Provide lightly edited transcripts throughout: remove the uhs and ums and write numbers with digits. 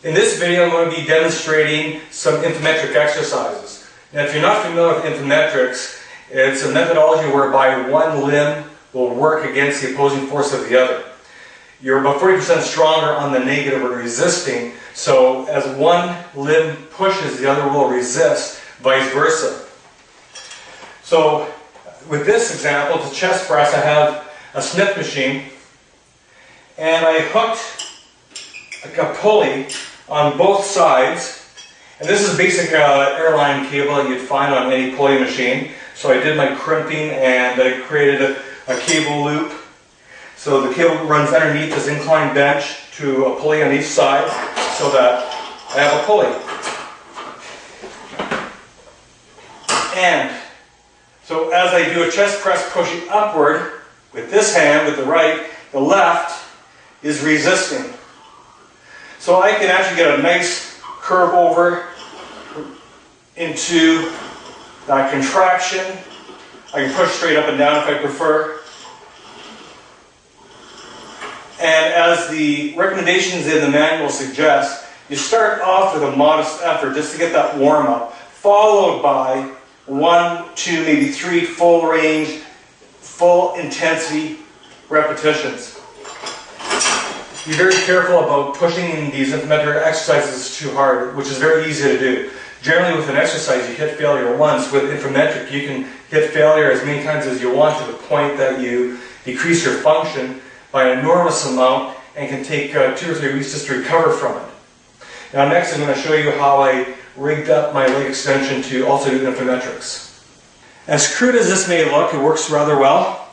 In this video, I'm going to be demonstrating some inflametric exercises. Now, if you're not familiar with inflametrics, it's a methodology whereby one limb will work against the opposing force of the other. You're about 40% stronger on the negative or resisting, so as one limb pushes, the other will resist, vice versa. So, with this example, the chest press, I have a Smith machine, and I hooked a pulley on both sides, and this is basic airline cable that you'd find on any pulley machine. So I did my crimping and I created a cable loop. So the cable runs underneath this inclined bench to a pulley on each side so that I have a pulley. And so as I do a chest press pushing upward with this hand, with the right, the left is resisting. So I can actually get a nice curve over into that contraction. I can push straight up and down if I prefer. And as the recommendations in the manual suggest, you start off with a modest effort just to get that warm up, followed by 1, 2, maybe 3 full range, full intensity repetitions. Be very careful about pushing these inflammatory exercises too hard, which is very easy to do. Generally with an exercise you hit failure once. With inflametric you can hit failure as many times as you want to the point that you decrease your function by an enormous amount and can take 2 or 3 weeks just to recover from it. Now next I'm going to show you how I rigged up my leg extension to also do inflametrics. As crude as this may look, it works rather well.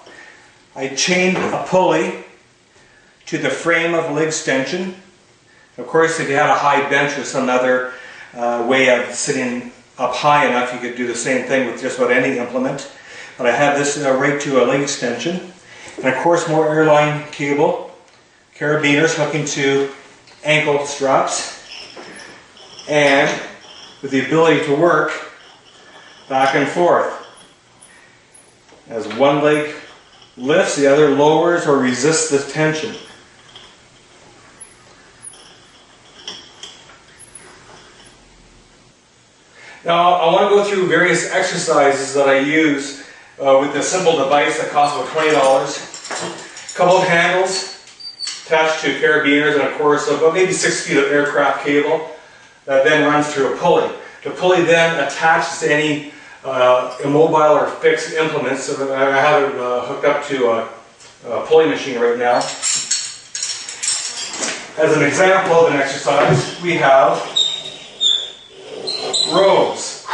I chained a pulley to the frame of leg extension. Of course, if you had a high bench or some other way of sitting up high enough, you could do the same thing with just about any implement. But I have this right to a leg extension. And of course, more airline cable, carabiners hooking to ankle straps, and with the ability to work back and forth. As one leg lifts, the other lowers or resists the tension. Now, I want to go through various exercises that I use with this simple device that costs about $20. A couple of handles attached to carabiners and of course about maybe 6 feet of aircraft cable that then runs through a pulley. The pulley then attaches to any immobile or fixed implements. So I have it hooked up to a pulley machine right now. As an example of an exercise, we have rows.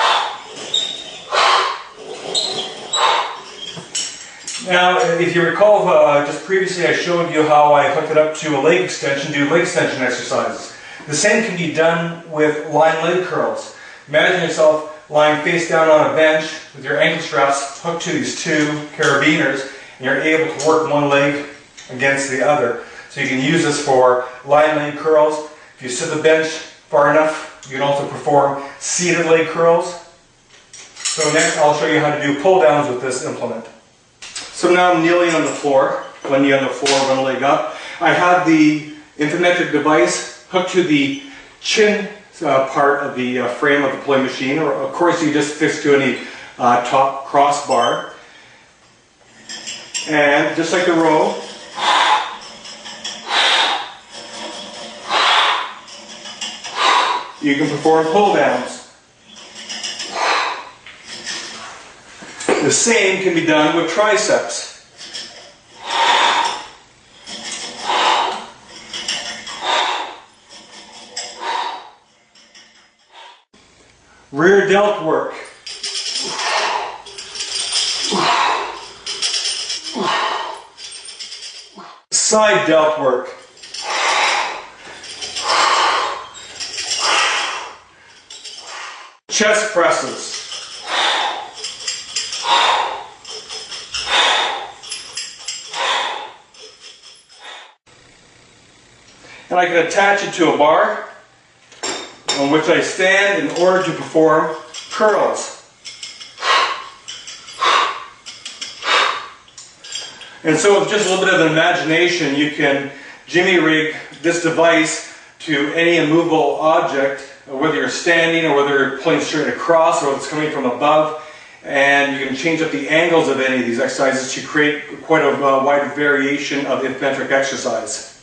Now, if you recall, just previously I showed you how I hooked it up to a leg extension, do leg extension exercises. The same can be done with lying leg curls. Imagine yourself lying face down on a bench with your ankle straps hooked to these 2 carabiners, and you're able to work one leg against the other. So you can use this for lying leg curls. If you sit the bench far enough, you can also perform seated leg curls. So next I'll show you how to do pull downs with this implement. So now I'm kneeling on the floor, one knee on the floor, one leg up. I have the inflametric device hooked to the chin part of the frame of the pulley machine, or of course you just fix to any top crossbar. And just like the row, you can perform pull downs. The same can be done with triceps. Rear delt work. Side delt work. Chest presses. And I can attach it to a bar on which I stand in order to perform curls. And so with just a little bit of imagination, you can jimmy rig this device to any immovable object, whether you're standing or whether you're pulling straight across or it's coming from above. And you can change up the angles of any of these exercises to create quite a wide variation of isometric exercise.